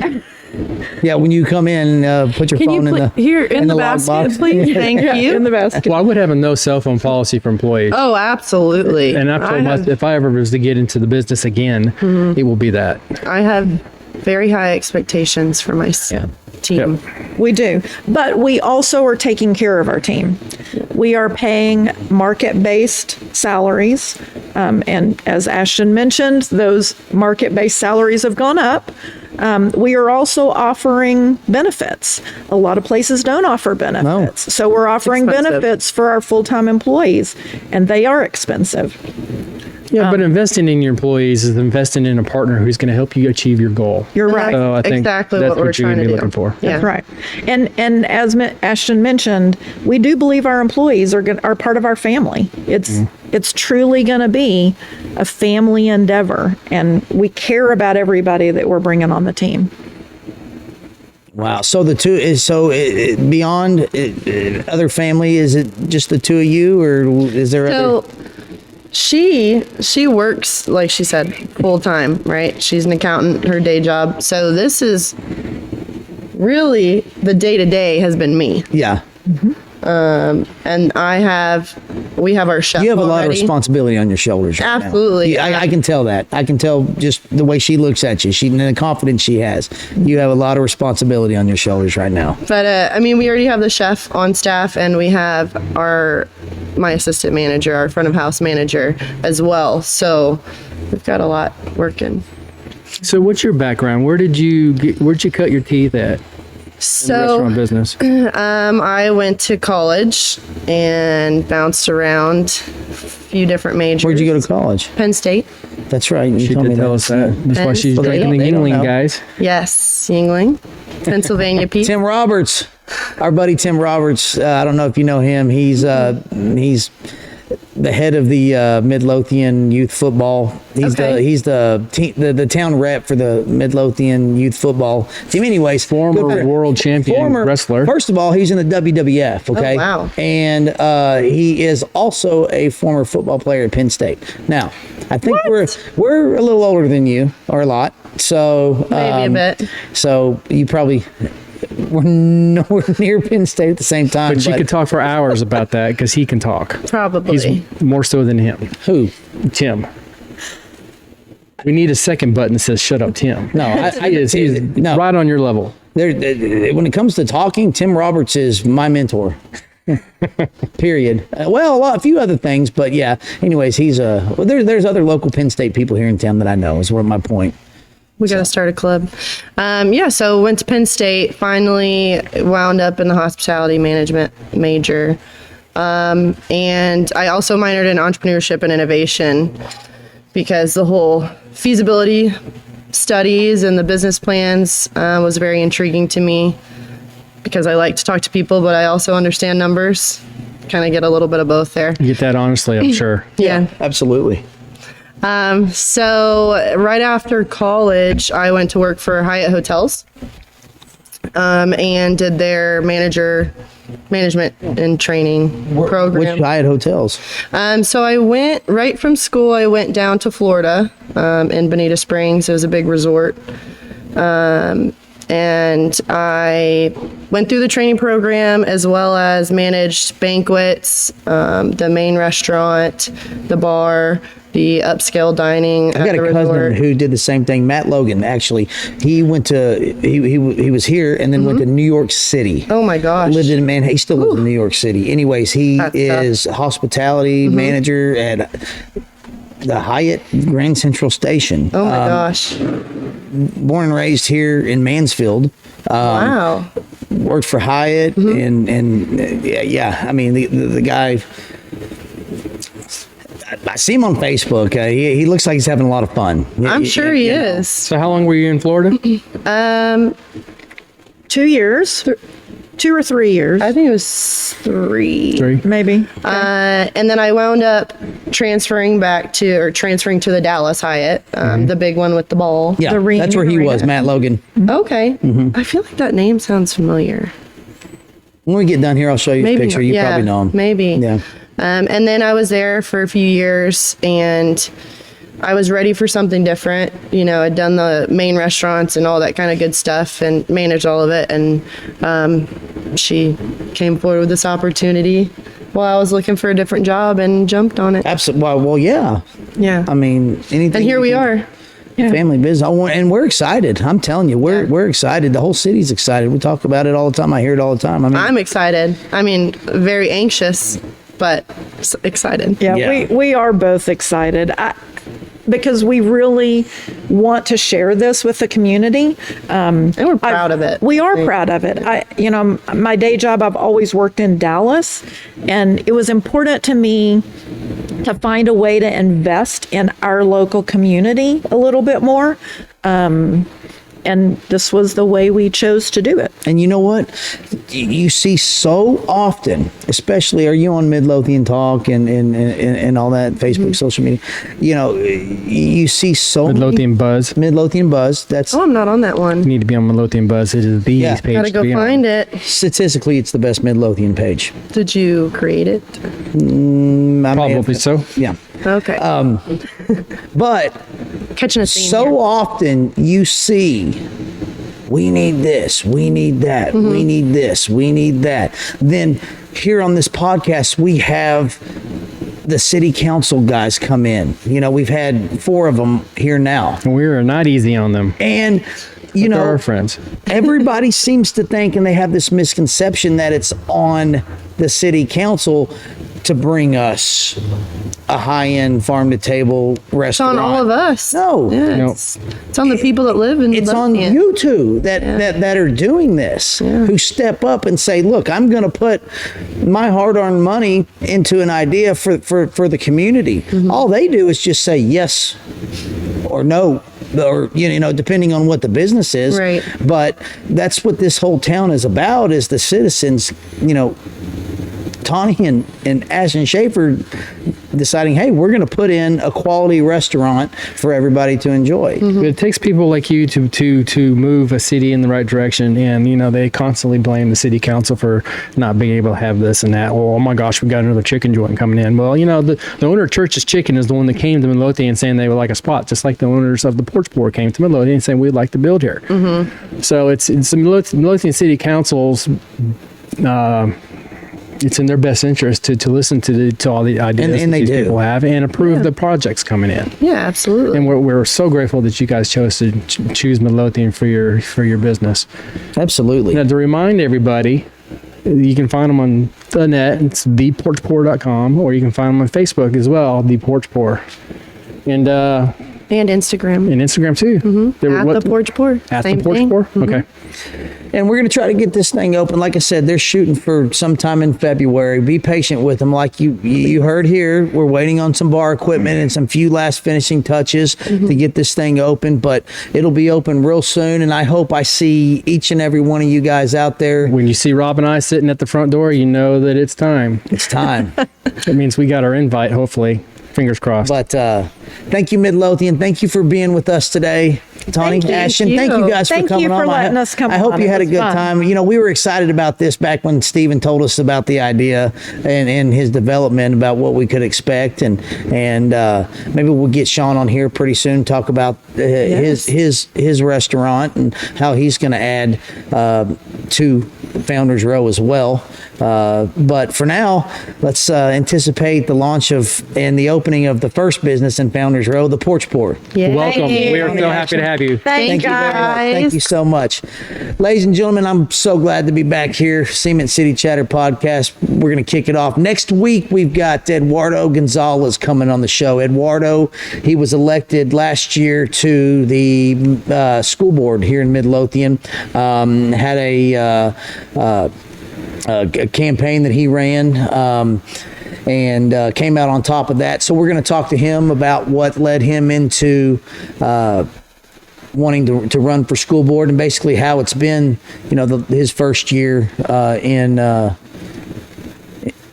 Yeah, when you come in, put your Can phone you in put here in the log basket, box. please? Thank you. in the basket. Well, I would have a no cell phone policy for employees. Oh, absolutely. And I've told if I ever was to get into the business again, it will be that. I have very high expectations for my team. We do. But we also are taking care of our team. We are paying market-based salaries. And as Ashton mentioned, those market-based salaries have gone up. We are also offering benefits. A lot of places don't offer benefits. So we're offering benefits for our full-time employees, and they are expensive. Yeah, but investing in your employees is investing in a partner who's going to help you achieve your goal. You're right. So I think Exactly that's what we're you're trying gonna to be do. looking for. Yeah. That's right. And as Ashton mentioned, we do believe our employees are part of our family. It's truly going to be a family endeavor, and we care about everybody that we're bringing on the team. Wow. So the two is beyond other family. Is it just the two of you, or is there other? So she works, like she said, full time, right? She's an accountant, her day job. So this is really the day to day has been me. Yeah. And we have our chef. You have a lot of already. responsibility on your shoulders right now. Absolutely. Yeah, I can tell that. I can tell just the way she looks at you. And the confidence she has. You have a lot of responsibility on your shoulders right now. But we already have the chef on staff, and we have my assistant manager, our front of house manager as well. So we've got a lot working. So what's your background? Where'd you cut your teeth at in the restaurant business? I went to college and bounced around a few different majors. Where'd you go to college? Penn State. That's right. You She told me did that. tell us that. That's why Penn she's State. drinking the They don't Yingling, know. guys. Yes, Yingling, Pennsylvania Pete. Tim Roberts, our buddy Tim Roberts. I don't know if you know him. He's the head of the Midlothian youth football. He's the town rep for the Midlothian youth football team. Anyways, Former world champion wrestler. First of all, he's in the WWF. Okay. Oh, wow. And he is also a former football player at Penn State. Now, I think we're a little older than you, or a lot. So Maybe a bit. So you probably were nowhere near Penn State at the same time. But she could talk for hours about that because he can talk. Probably. He's more so than him. Who? Tim. We need a second button that says "Shut up, Tim." No, he's no. right on your level. When it comes to talking, Tim Roberts is my mentor. Period. Well, a few other things, but yeah. Anyways, he's there's other local Penn State people here in town that I know. Is where my point. We got to start a club. So went to Penn State, finally wound up in the hospitality management major. And I also minored in entrepreneurship and innovation because the whole feasibility studies and the business plans was very intriguing to me because I like to talk to people, but I also understand numbers. Kind of get a little bit of both there. You get that honestly, I'm sure. Yeah. Absolutely. So right after college, I went to work for Hyatt Hotels and did their management and training program. Which Hyatt Hotels? So I went right from school. I went down to Florida in Bonita Springs. It was a big resort. And I went through the training program as well as managed banquets, the main restaurant, the bar, the upscale dining. I got a cousin who did the same thing. Matt Logan, actually, he went to he was here and then went to New York City. Oh my gosh! Lived in He still lives in New York City. Anyways, he is hospitality manager at the Hyatt Grand Central Station. Oh my gosh! Born and raised here in Mansfield. Wow. Worked for Hyatt and yeah. I mean the guy. I see him on Facebook. He looks like he's having a lot of fun. I'm sure he is. So how long were you in Florida? 2 years, 2 or 3 years, I think it was 3. maybe. And then I wound up transferring to the Dallas Hyatt, the big one with the ball. Yeah, The that's where he arena. was, Matt Logan. Okay. I feel like that name sounds familiar. When we get done here, I'll show you a picture. You yeah, probably know him. Maybe. Yeah. And then I was there for a few years and I was ready for something different. You know, I'd done the main restaurants and all that kind of good stuff and managed all of it. And she came forward with this opportunity while I was looking for a different job and jumped on it. Absolutely. Well, yeah. Yeah. I mean, anything. And here we are. Family business. And we're excited. I'm telling you, we're excited. The whole city's excited. We talk about it all the time. I hear it all the time. I mean, I'm excited. I mean, very anxious, but excited. Yeah. We are both excited. Because we really want to share this with the community. And we're proud of it. We are proud of it. My day job, I've always worked in Dallas, and it was important to me to find a way to invest in our local community a little bit more. And this was the way we chose to do it. and you know what? You see so often, especially, are you on Midlothian Talk and all that, Facebook, social media? You know, you see so Midlothian Buzz. Midlothian Buzz. That's Oh, I'm not on that one. You need to be on Midlothian Buzz. It is the Yeah. page. Gotta to go be on. find it. statistically, it's the best Midlothian page. Did you create it? I may have- Probably so. Yeah. Okay. But Catching a theme so here. often you see, we need this, we need that, we need this, we need that. Then here on this podcast, we have the city council guys come in. You know, we've had 4 of them here now. And we are not easy on them. And, you They're know, our friends. everybody seems to think, and they have this misconception that it's on the city council to bring us a high-end farm-to-table It's restaurant. on all of us. No. Yeah, Nope. it's on the people that live in It's on Midlothian. you two that are doing this, who step up and say, look, I'm going to put my hard-earned money into an idea for the community. All they do is just say yes or no, or, you know, depending on what the business is. Right. But that's what this whole town is about, is the citizens, you know, Tawny and Ashton Schaefer deciding, hey, we're going to put in a quality restaurant for everybody to enjoy. But it takes people like you to move a city in the right direction, and you know they constantly blame the city council for not being able to have this and that. Well, oh my gosh, we got another chicken joint coming in. Well, you know the owner of Church's Chicken is the one that came to Midlothian saying they would like a spot, just like the owners of the Porch Pour came to Midlothian saying we'd like to build here. So it's the Midlothian City Council's it's in their best interest to listen to all the ideas And that they these do. people have and approve the projects coming in. Yeah, absolutely. And we're so grateful that you guys chose to choose Midlothian for your business. Absolutely. Now, to remind everybody, you can find them on the net. It's theporchpour.com, or you can find them on Facebook as well, The Porch Pour. And Instagram. Instagram too. At the Porch Pour. At Same the Porch thing. Pour? Okay. And we're going to try to get this thing open. Like I said, they're shooting for sometime in February. Be patient with them. Like you heard here, we're waiting on some bar equipment and some few last finishing touches to get this thing open. But it'll be open real soon. And I hope I see each and every one of you guys out there. When you see Rob and I sitting at the front door, you know that it's time. It's time. That means we got our invite, hopefully. Fingers crossed. But thank you, Midlothian. Thank you for being with us today. Tawny, Thank you. Ashton, thank you guys Thank for coming you for on. letting us come I hope on. you It had a was good fun. time. You know, we were excited about this back when Steven told us about the idea and his development, about what we could expect, and maybe we'll get Sean on here pretty soon, talk about his restaurant and how he's going to add to Founders Row as well. But for now, let's anticipate the launch and the opening of the first business in Founders Row, the Porch Pour. Yeah. Welcome. We are so happy to have you. Thank you very much. guys. Thank you so much. Ladies and gentlemen, I'm so glad to be back here. Cement City Chatter Podcast. We're going to kick it off. Next week, we've got Eduardo Gonzalez coming on the show. Eduardo, he was elected last year to the school board here in Midlothian. Had a campaign that he ran. And came out on top of that. So we're going to talk to him about what led him into wanting to run for school board, and basically how it's been, his first year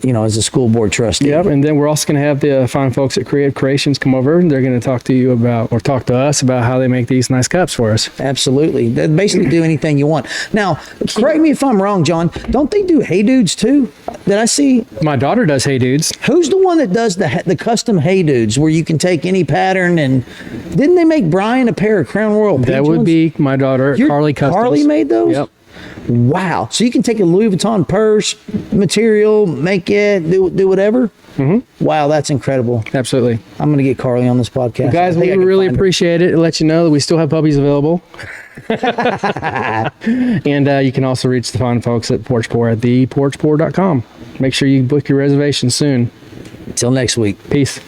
as a school board trustee. Yep, and then we're also going to have the fine folks at Creative Creations come over, and they're going to talk to us about how they make these nice cups for us. Absolutely. They basically do anything you want. Now, correct me if I'm wrong, John. Don't they do Hey Dudes too? Did I see? My daughter does Hey Dudes. Who's the one that does the custom Hey Dudes where you can take any pattern? And didn't they make Brian a pair of Crown Royal Peach That would ones? be my daughter, Carly Customs. Carly made those? Yep. Wow. So you can take a Louis Vuitton purse material, make it, do whatever? Mm-hmm. Wow, that's incredible. Absolutely. I'm going to get Carly on this podcast. Guys, we really appreciate it. Let you know that we still have puppies available. And you can also reach the fine folks at Porch Pour at theporchpour.com. Make sure you book your reservation soon. Till next week. Peace.